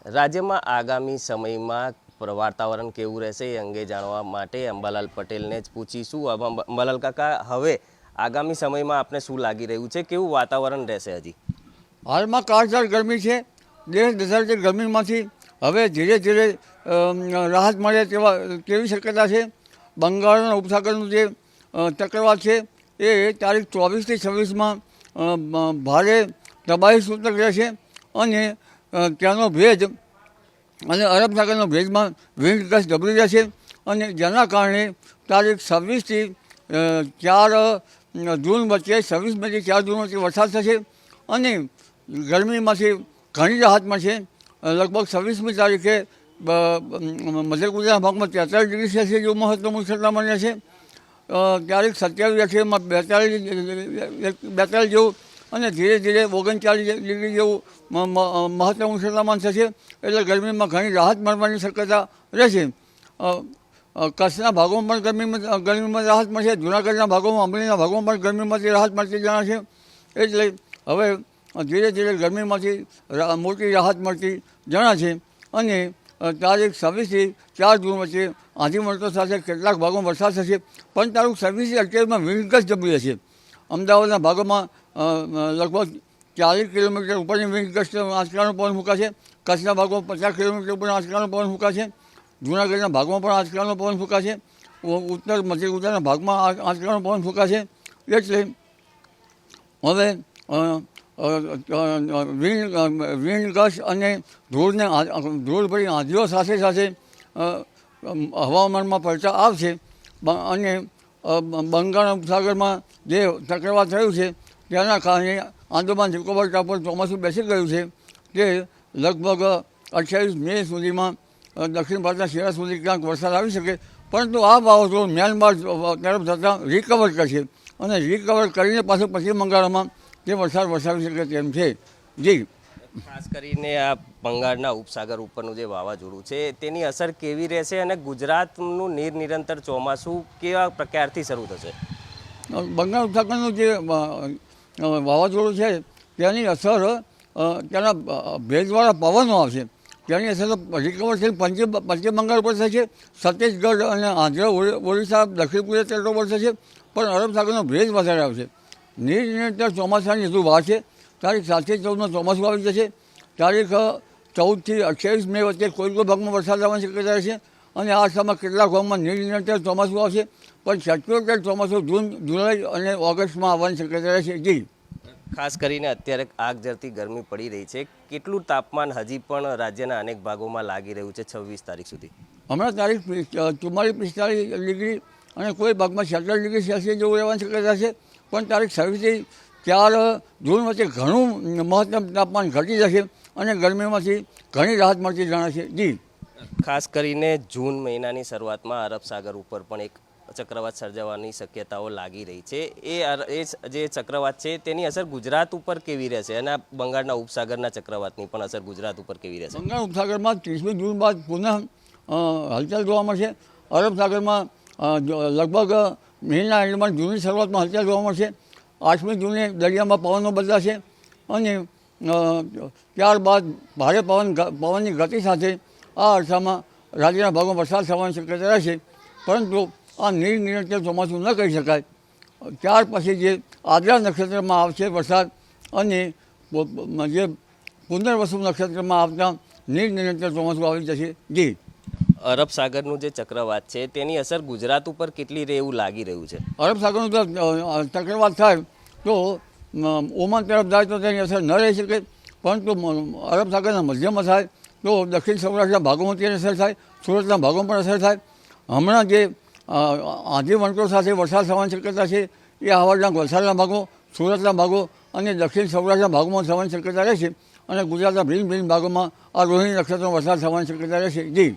રાજ્યમાં આગામી સમયમાં વાતાવરણ કેવું રહેશે એ અંગે જાણવા માટે અંબાલાલ પટેલને જ પૂછીશું। અંબાલાલ કાકા, હવે આગામી સમયમાં આપને શું લાગી રહ્યું છે, કેવું વાતાવરણ રહેશે? હજી હાલમાં કાળઝાળ ગરમી છે। દેશ દશાથી ગરમીમાંથી હવે ધીરે ધીરે રાહત મળે તેવી શક્યતા છે। બંગાળના ઉપસાગરનું જે ચક્રવાત છે એ તારીખ 24 થી 26માં ભારે તબાહી સૂચક રહેશે અને ત્યાંનો ભેજ અને અરબ સાગરનો ભેજમાં વિન્ડ ગસ્ટ ડબલી રહેશે અને જેના કારણે તારીખ 26 થી 4 જૂન વચ્ચે 26 મેથી 4 જૂન વચ્ચે વરસાદ થશે અને ગરમીમાંથી ઘણી રાહત મળશે। લગભગ 26મી તારીખે મધ્ય ગુજરાતના ભાગમાં 43 ડિગ્રી સેલ્સિયસ જેવું મહત્તમ ઉષ્ણતામાન રહેશે। તારીખ 27-28માં 42 જેવું અને ધીરે ધીરે 39 ડિગ્રી જેવું મહત્તમ ઉષ્ણતામાન થશે, એટલે ગરમીમાં ઘણી રાહત મળવાની શક્યતા રહેશે। કચ્છના ભાગોમાં પણ ગરમીમાં રાહત મળશે, જૂનાગઢના ભાગોમાં, અમરેલીના ભાગોમાં પણ ગરમીમાંથી રાહત મળતી જણાશે। એટલે હવે ધીરે ધીરે ગરમીમાંથી મોટી રાહત મળતી જણાશે અને તારીખ 26 થી 4 જૂન વચ્ચે આંધી વંટો સાથે કેટલાક ભાગોમાં વરસાદ થશે, પણ તારીખ 26 થી 28માં વિન્ડ ગસ્ટ ડબલી હશે। અમદાવાદના ભાગોમાં લગભગ 40 કિલોમીટર ઉપરની વિન્ડ ગસ્ટ આંચકાનો પવન ફૂંકાશે। કચ્છના ભાગોમાં 50 કિલોમીટર ઉપર આંચકાનો પવન ફૂંકાશે। જૂનાગઢના ભાગમાં પણ આંચકાનો પવન ફૂંકાશે। ઉત્તર મધ્ય ગુજરાતના ભાગમાં આંચકાનો પવન ફૂંકાશે। એટલે હવે વિન્ડ ગસ્ટ અને ધૂળભરી આંધીઓ સાથે સાથે હવામાનમાં પલટા આવશે અને બંગાળ ઉપસાગરમાં જે ચક્રવાત થયું છે તેના કારણે આંદામાન નિકોબાર ટાપુ પર ચોમાસું બેસી ગયું છે, તે લગભગ 28 મે સુધીમાં દક્ષિણ ભારતના શેરા સુધી ક્યાંક વરસાદ આવી શકે, પરંતુ આ વાવાઝોડું મ્યાનમાર તરફ જતાં રિકવર કરશે અને રિકવર કરીને પાછું પશ્ચિમ બંગાળમાં તે વરસાદ વરસાવી શકે તેમ છે। જી, ખાસ કરીને આ બંગાળના ઉપસાગર ઉપરનું જે વાવાઝોડું છે તેની અસર કેવી રહેશે અને ગુજરાતનું નિરંતર ચોમાસું કેવા પ્રકારથી શરૂ થશે? બંગાળ ઉપસાગરનું જે વાવાઝોડું છે તેની અસર તેના ભેજવાળા પવનો આવશે, તેની અસર તો રિકવર થઈ પશ્ચિમ બંગાળ ઉપર થશે, છત્તીસગઢ અને આંધ્ર ઓડિશા દક્ષિણ પૂર્વ તટો પર થશે, પણ અરબ સાગરનો ભેજ વધારે આવશે। નિરંતર ચોમાસાની હજુ વાર છે। તારીખ 7 થી 14માં ચોમાસું આવી જશે। તારીખ 14 થી 28 મે વચ્ચે કોઈ ભાગમાં વરસાદ આવવાની શક્યતા રહેશે અને આ સમયમાં કેટલાક ભાગમાં નિરંતર ચોમાસું આવશે, પણ સેચ્યુરેટેડ ચોમાસું જૂન, જુલાઈ અને ઓગસ્ટમાં આવવાની શક્યતા રહેશે। જી, ખાસ કરીને અત્યારે આગ ઝરતી ગરમી પડી રહી છે, કેટલું તાપમાન હજી પણ રાજ્યના અનેક ભાગોમાં લાગી રહ્યું છે 26 તારીખ સુધી? હમણાં તારીખ 44-45 ડિગ્રી અને કોઈ ભાગમાં 46 ડિગ્રી સેલ્સિયસ જેવું રહેવાની શક્યતા છે, પણ તારીખ 26 થી 4 જૂન વચ્ચે ઘણું મહત્તમ તાપમાન ઘટી જશે અને ગરમીમાંથી ઘણી રાહત મળતી જણાશે। જી, ખાસ કરીને જૂન મહિનાની શરૂઆતમાં અરબ સાગર ઉપર પણ એક ચક્રવાત સર્જાવાની શક્યતાઓ લાગી રહી છે। એ જે ચક્રવાત છે તેની અસર ગુજરાત ઉપર કેવી રહેશે અને બંગાળના ઉપસાગરના ચક્રવાતની પણ અસર ગુજરાત ઉપર કેવી રહેશે? બંગાળ ઉપસાગરમાં 30મી જૂન બાદ પુનઃ હલચલ જોવા મળશે। અરબ સાગરમાં લગભગ મહિના એન્ડમાં જૂનની શરૂઆતમાં હલચલ જોવા મળશે। 8મી જૂને દરિયામાં પવનો બદલાશે અને ત્યારબાદ ભારે પવનની ગતિ સાથે આ અરસામાં રાજ્યના ભાગોમાં વરસાદ થવાની શક્યતા રહેશે, પરંતુ આ નિરંતર ચોમાસું ન કહી શકાય। ત્યાર પછી જે આદ્રા નક્ષત્રમાં આવશે વરસાદ અને જે પુનર્વસુ નક્ષત્રમાં આવતા નિરંતર ચોમાસું આવી જશે। જી, અરબ સાગરનું જે ચક્રવાત છે તેની અસર ગુજરાત ઉપર કેટલી રહે એવું લાગી રહ્યું છે? અરબ સાગરનું જો ચક્રવાત થાય તો ઓમાન તરફ જાય તો તેની અસર ન રહી શકે, પરંતુ અરબ સાગરના મધ્યમાં થાય તો દક્ષિણ સૌરાષ્ટ્રના ભાગોમાં તેની અસર થાય, સુરતના ભાગોમાં પણ અસર થાય। હમણાં જે આંધી વંટો સાથે વરસાદ થવાની શક્યતા છે એ હવાના વલસાડના ભાગો, સુરતના ભાગો અને દક્ષિણ સૌરાષ્ટ્રના ભાગોમાં થવાની શક્યતા રહેશે અને ગુજરાતના ભિન્ન ભિન્ન ભાગોમાં આ રોહિણી નક્ષત્રનો વરસાદ થવાની શક્યતા રહેશે। જી,